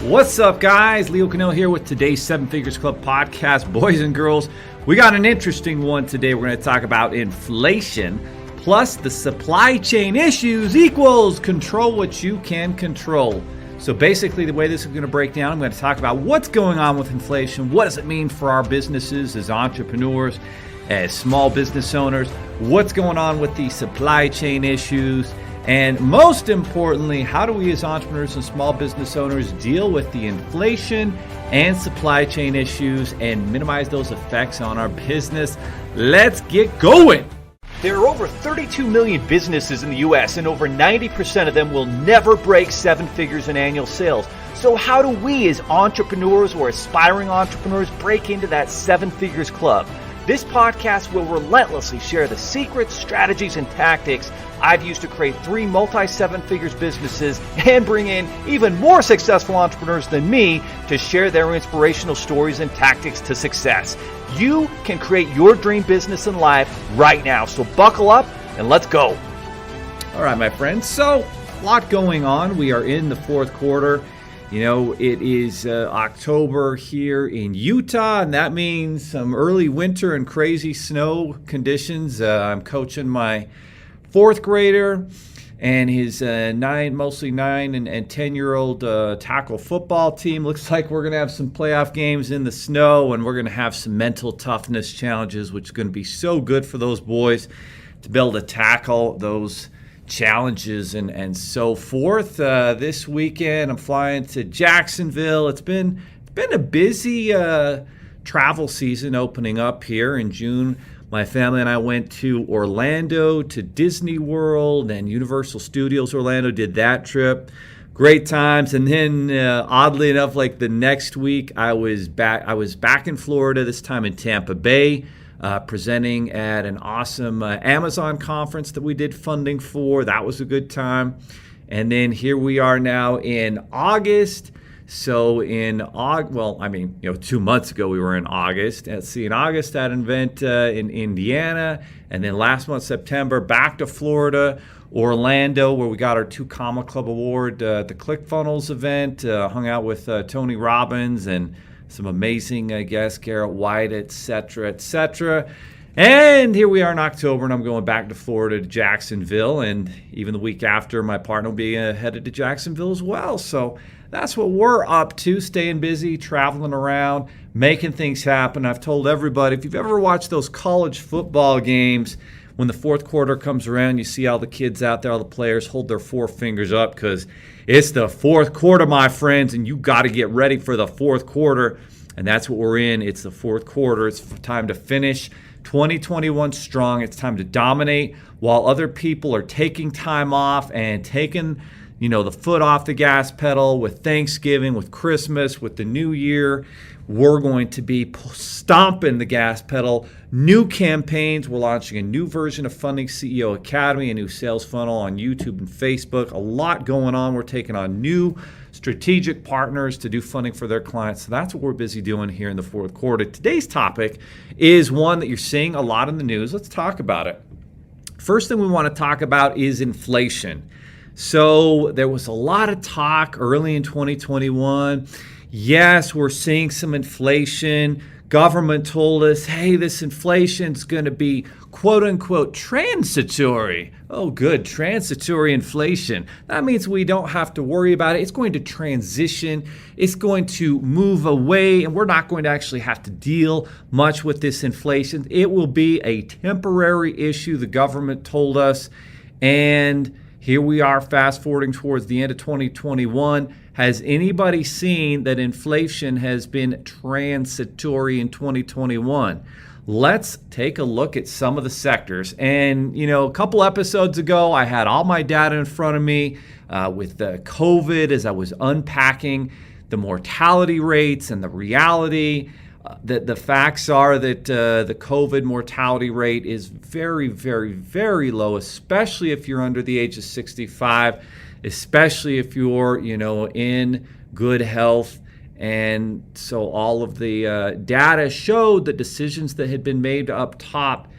What's up, guys? Leo Cannell here with today's Seven Figures Club podcast. Boys and girls, we got an interesting one today. We're going to talk about inflation plus the supply chain issues equals control what you can control. So basically, the way this is going to break down, I'm going to talk about what's going on with inflation. What does it mean for our businesses as entrepreneurs, as small business owners? What's going on with the supply chain issues? And most importantly, how do we as entrepreneurs and small business owners deal with the inflation and supply chain issues and minimize those effects on our business? Let's get going. There are over 32 million businesses in the U.S. and over 90% of them will never break seven figures in annual sales. So how do we as entrepreneurs or aspiring entrepreneurs break into that seven figures club? This podcast will relentlessly share the secrets, strategies, and tactics I've used to create 3 multi-seven figures businesses and bring in even more successful entrepreneurs than me to share their inspirational stories and tactics to success. You can create your dream business and life right now. So buckle up and let's go. All right, my friends. So a lot going on. We are in the fourth quarter. You know, it is October here in Utah, and that means some early winter and crazy snow conditions. I'm coaching my fourth grader and his mostly 9 and 10-year-old tackle football team. Looks like we're going to have some playoff games in the snow, and we're going to have some mental toughness challenges, which is going to be so good for those boys to be able to tackle those challenges and so forth. This weekend I'm flying to Jacksonville. It's been a busy travel season opening up here in June. My family and I went to Orlando, to Disney World and Universal Studios Orlando, did that trip. Great times. And then oddly enough, like the next week I was back in Florida, this time in Tampa Bay. Presenting at an awesome Amazon conference that we did funding for. That was a good time. And then here we are now in August. So in August, 2 months ago we were in August. In August at an event in Indiana. And then last month, September, back to Florida, Orlando, where we got our 2 Comma Club Award, the ClickFunnels event, hung out with Tony Robbins and some amazing guests, Garrett White, etc., etc. And here we are in October, and I'm going back to Florida, to Jacksonville. And even the week after, my partner will be headed to Jacksonville as well. So that's what we're up to, staying busy, traveling around, making things happen. I've told everybody, if you've ever watched those college football games, when the fourth quarter comes around, you see all the kids out there, all the players hold their 4 fingers up because it's the fourth quarter, my friends, and you got to get ready for the fourth quarter. And that's what we're in. It's the fourth quarter. It's time to finish 2021 strong. It's time to dominate while other people are taking time off and taking, the foot off the gas pedal with Thanksgiving, with Christmas, with the new year. We're going to be stomping the gas pedal. New campaigns. We're launching a new version of Funding CEO Academy, a new sales funnel on YouTube and Facebook. A lot going on. We're taking on new strategic partners to do funding for their clients. So that's what we're busy doing here in the fourth quarter. Today's topic is one that you're seeing a lot in the news. Let's talk about it. First thing we want to talk about is inflation. So there was a lot of talk early in 2021. Yes, we're seeing some inflation. Government told us, hey, this inflation is going to be quote unquote transitory. Oh, good, transitory inflation. That means we don't have to worry about it. It's going to transition. It's going to move away, and we're not going to actually have to deal much with this inflation. It will be a temporary issue, the government told us. And here we are, fast forwarding towards the end of 2021. Has anybody seen that inflation has been transitory in 2021? Let's take a look at some of the sectors. And, a couple episodes ago, I had all my data in front of me with the COVID as I was unpacking the mortality rates and the reality. The facts are that the COVID mortality rate is very, very, very low, especially if you're under the age of 65, especially if you're, in good health. And so all of the data showed that decisions that had been made up top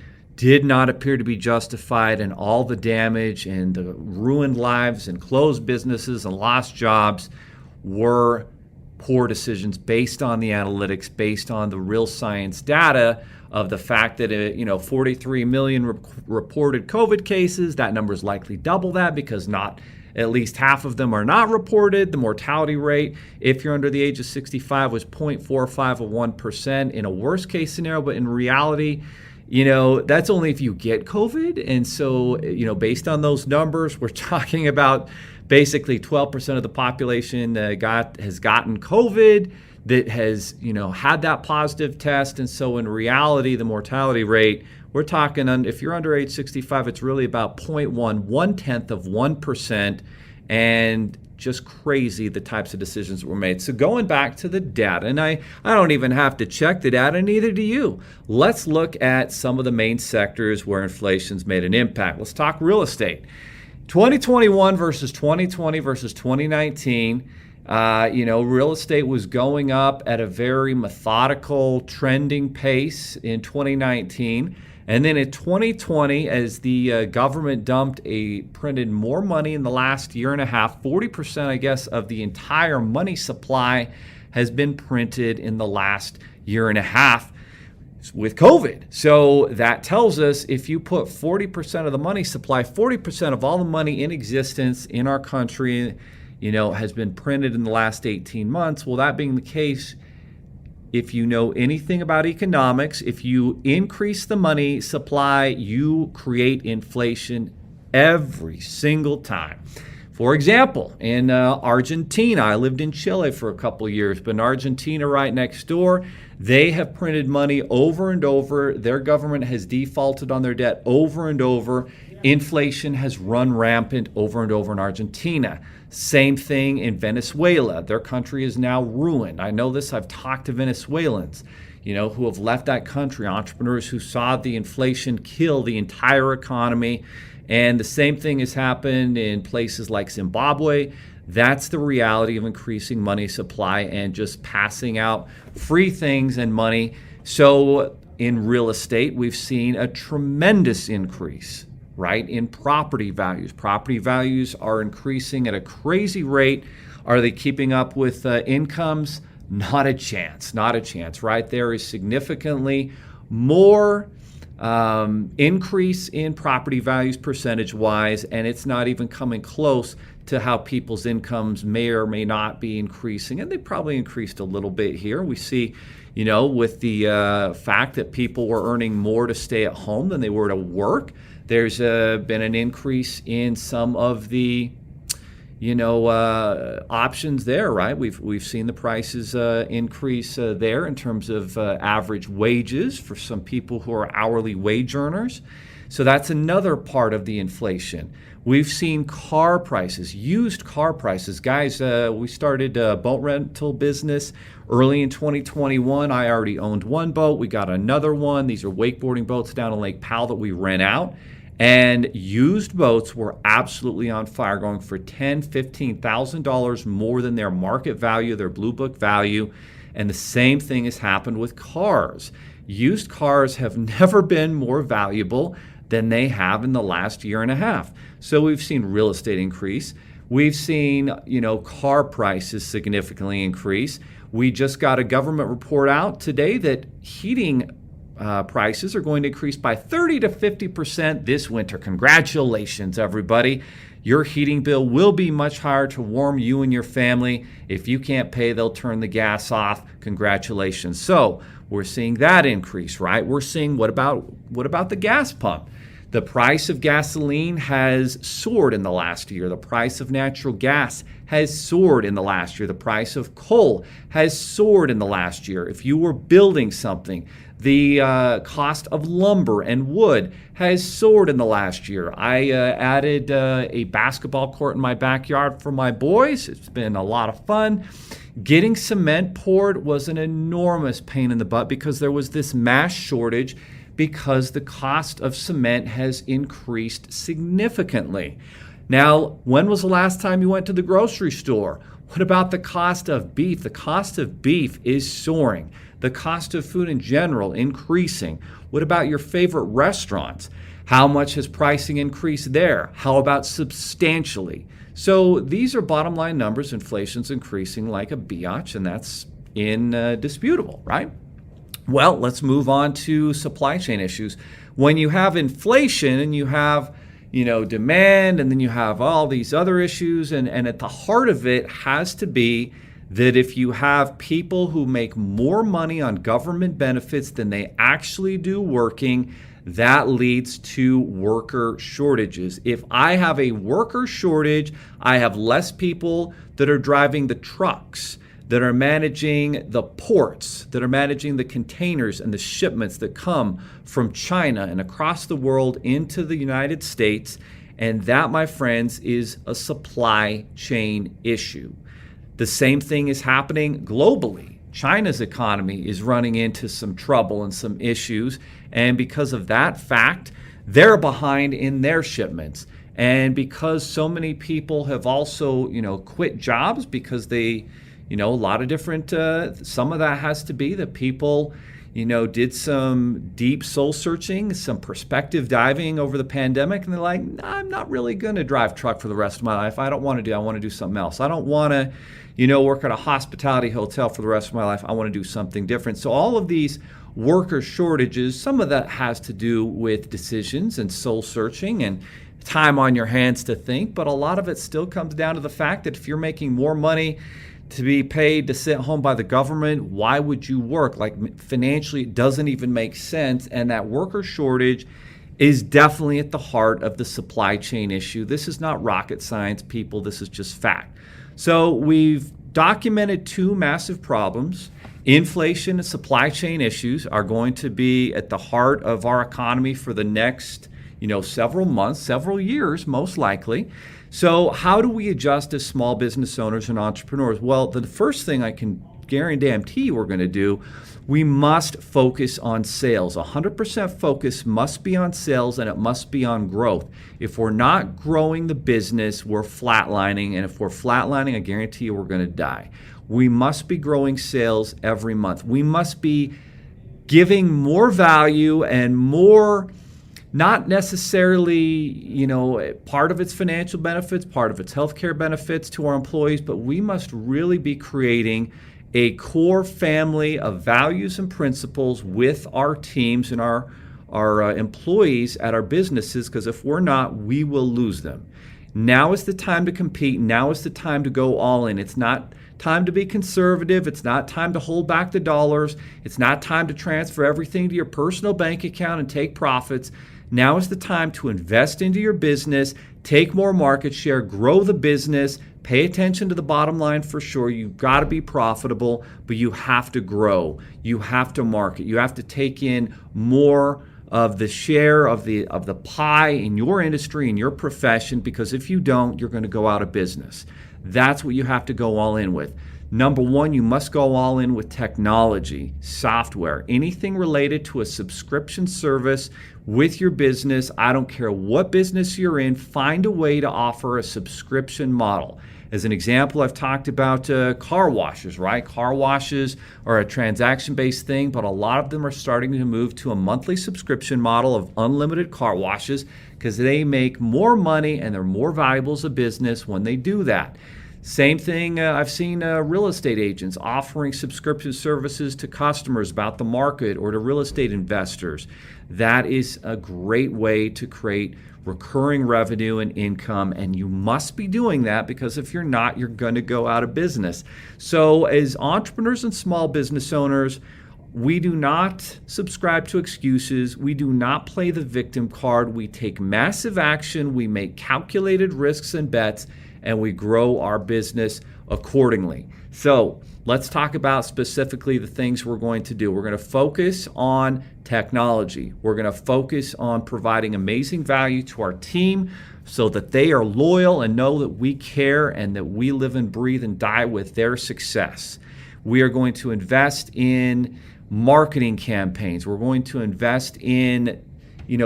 did not appear to be justified, and all the damage and the ruined lives and closed businesses and lost jobs were poor decisions based on the analytics, based on the real science data of the fact that 43 million reported COVID cases. That number is likely double that because not at least half of them are not reported. The mortality rate, if you're under the age of 65, was 0.45 of 1% in a worst case scenario. But in reality, that's only if you get COVID. And so, based on those numbers, we're talking about basically 12% of the population has gotten COVID that has, had that positive test. And so in reality, the mortality rate, we're talking, if you're under age 65, it's really about 1/10 of 1%, and just crazy the types of decisions that were made. So going back to the data, and I don't even have to check the data, neither do you. Let's look at some of the main sectors where inflation's made an impact. Let's talk real estate. 2021 versus 2020 versus 2019. Real estate was going up at a very methodical, trending pace in 2019. And then in 2020, as the government printed more money in the last year and a half, 40%, I guess, of the entire money supply has been printed in the last year and a half with COVID. So that tells us if you put 40% of the money supply, 40% of all the money in existence in our country, has been printed in the last 18 months. Well, that being the case, if you know anything about economics, if you increase the money supply, you create inflation every single time. For example, in Argentina, I lived in Chile for a couple of years, but in Argentina right next door, they have printed money over and over. Their government has defaulted on their debt over and over. Inflation has run rampant over and over in Argentina. Same thing in Venezuela. Their country is now ruined. I know this. I've talked to Venezuelans, who have left that country, entrepreneurs who saw the inflation kill the entire economy. And the same thing has happened in places like Zimbabwe. That's the reality of increasing money supply and just passing out free things and money. So in real estate, we've seen a tremendous increase, right, in property values. Property values are increasing at a crazy rate. Are they keeping up with incomes? Not a chance, right? There is significantly more increase in property values percentage-wise, and it's not even coming close to how people's incomes may or may not be increasing. And they probably increased a little bit here. We see, with the fact that people were earning more to stay at home than they were to work, there's been an increase in some of the options there, right? We've seen the prices increase there in terms of average wages for some people who are hourly wage earners. So that's another part of the inflation. We've seen car prices, used car prices. Guys, we started a boat rental business early in 2021. I already owned one boat. We got another one. These are wakeboarding boats down in Lake Powell that we rent out. And used boats were absolutely on fire, going for $10,000, $15,000 more than their market value, their Blue Book value. And the same thing has happened with cars. Used cars have never been more valuable than they have in the last year and a half. So we've seen real estate increase. We've seen, car prices significantly increase. We just got a government report out today that heating prices are going to increase by 30 to 50% this winter. Congratulations, everybody. Your heating bill will be much higher to warm you and your family. If you can't pay, they'll turn the gas off. Congratulations. So we're seeing that increase, right? We're seeing what about the gas pump? The price of gasoline has soared in the last year. The price of natural gas has soared in the last year. The price of coal has soared in the last year. If you were building something, the cost of lumber and wood has soared in the last year. I added a basketball court in my backyard for my boys. It's been a lot of fun. Getting cement poured was an enormous pain in the butt because there was this mass shortage because the cost of cement has increased significantly. Now, when was the last time you went to the grocery store? What about the cost of beef? The cost of beef is soaring. The cost of food in general increasing. What about your favorite restaurants? How much has pricing increased there? How about substantially? So these are bottom line numbers. Inflation's increasing like a biatch, and that's indisputable, right? Well, let's move on to supply chain issues. When you have inflation and you have demand, and then you have all these other issues, and at the heart of it has to be that if you have people who make more money on government benefits than they actually do working, that leads to worker shortages. If I have a worker shortage, I have less people that are driving the trucks, that are managing the ports, that are managing the containers and the shipments that come from China and across the world into the United States. And that, my friends, is a supply chain issue. The same thing is happening globally. China's economy is running into some trouble and some issues. And because of that fact, they're behind in their shipments. And because so many people have also, quit jobs because they, a lot of different, some of that has to be that people, did some deep soul searching, some perspective diving over the pandemic. And they're like, nah, I'm not really going to drive truck for the rest of my life. I want to do something else. I don't want to, work at a hospitality hotel for the rest of my life. I want to do something different. So all of these worker shortages, some of that has to do with decisions and soul searching and time on your hands to think. But a lot of it still comes down to the fact that if you're making more money to be paid to sit home by the government, why would you work? Like, financially, it doesn't even make sense. And that worker shortage is definitely at the heart of the supply chain issue. This is not rocket science, people. This is just fact. So we've documented two massive problems. Inflation and supply chain issues are going to be at the heart of our economy for the next, several months, several years, most likely. So how do we adjust as small business owners and entrepreneurs? Well, the first thing I can guarantee you we're going to do, we must focus on sales. 100% focus must be on sales, and it must be on growth. If we're not growing the business, we're flatlining. And if we're flatlining, I guarantee you we're going to die. We must be growing sales every month. We must be giving more value and more, not necessarily, part of its financial benefits, part of its healthcare benefits to our employees, but we must really be creating a core family of values and principles with our teams and our employees at our businesses, because if we're not, we will lose them. Now is the time to compete. Now is the time to go all in. It's not time to be conservative. It's not time to hold back the dollars. It's not time to transfer everything to your personal bank account and take profits. Now is the time to invest into your business, take more market share, grow the business, pay attention to the bottom line for sure. You've got to be profitable, but you have to grow. You have to market. You have to take in more of the share of the pie in your industry, in your profession, because if you don't, you're going to go out of business. That's what you have to go all in with. Number one, you must go all in with technology, software, anything related to a subscription service with your business. I don't care what business you're in, find a way to offer a subscription model. As an example, I've talked about car washes, right? Car washes are a transaction-based thing, but a lot of them are starting to move to a monthly subscription model of unlimited car washes because they make more money and they're more valuable as a business when they do that. Same thing, I've seen real estate agents offering subscription services to customers about the market or to real estate investors. That is a great way to create recurring revenue and income, and you must be doing that, because if you're not, you're going to go out of business. So as entrepreneurs and small business owners, we do not subscribe to excuses. We do not play the victim card. We take massive action. We make calculated risks and bets, and we grow our business accordingly. So let's talk about specifically the things we're going to do. We're going to focus on technology. We're going to focus on providing amazing value to our team so that they are loyal and know that we care and that we live and breathe and die with their success. We are going to invest in marketing campaigns. We're going to invest in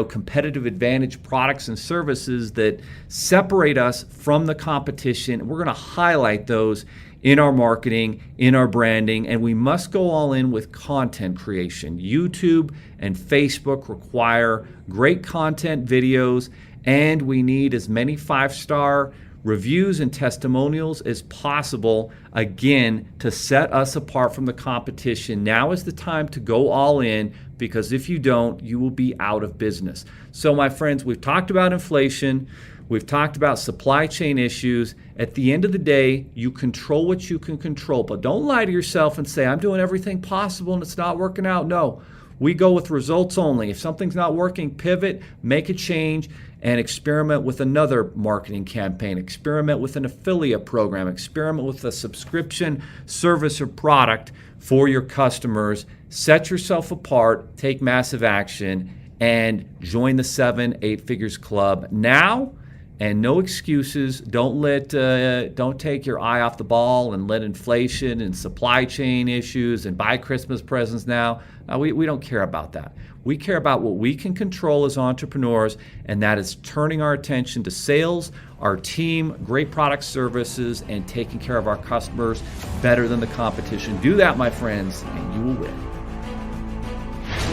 competitive advantage products and services that separate us from the competition. We're going to highlight those in our marketing, in our branding, and we must go all in with content creation. YouTube and Facebook require great content videos, and we need as many 5-star reviews and testimonials as possible, again, to set us apart from the competition. Now is the time to go all in, because if you don't, you will be out of business. So my friends, we've talked about inflation. We've talked about supply chain issues. At the end of the day, you control what you can control, but don't lie to yourself and say, I'm doing everything possible and it's not working out. No, we go with results only. If something's not working, pivot, make a change, and experiment with another marketing campaign. Experiment with an affiliate program. Experiment with a subscription service or product for your customers. Set yourself apart, take massive action, and join the 7-8 Figures Club now. And no excuses. Don't take your eye off the ball and let inflation and supply chain issues and buy Christmas presents now. We don't care about that. We care about what we can control as entrepreneurs, and that is turning our attention to sales, our team, great product services, and taking care of our customers better than the competition. Do that, my friends, and you will win.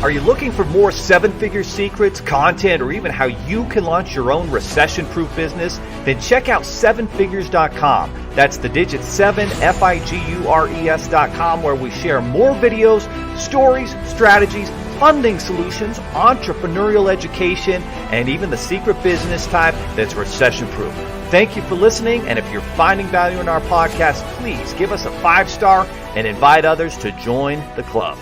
Are you looking for more 7-figure secrets, content, or even how you can launch your own recession-proof business? Then check out 7figures.com. That's the digit 7, Figures.com, where we share more videos, stories, strategies, funding solutions, entrepreneurial education, and even the secret business type that's recession-proof. Thank you for listening, and if you're finding value in our podcast, please give us a 5-star and invite others to join the club.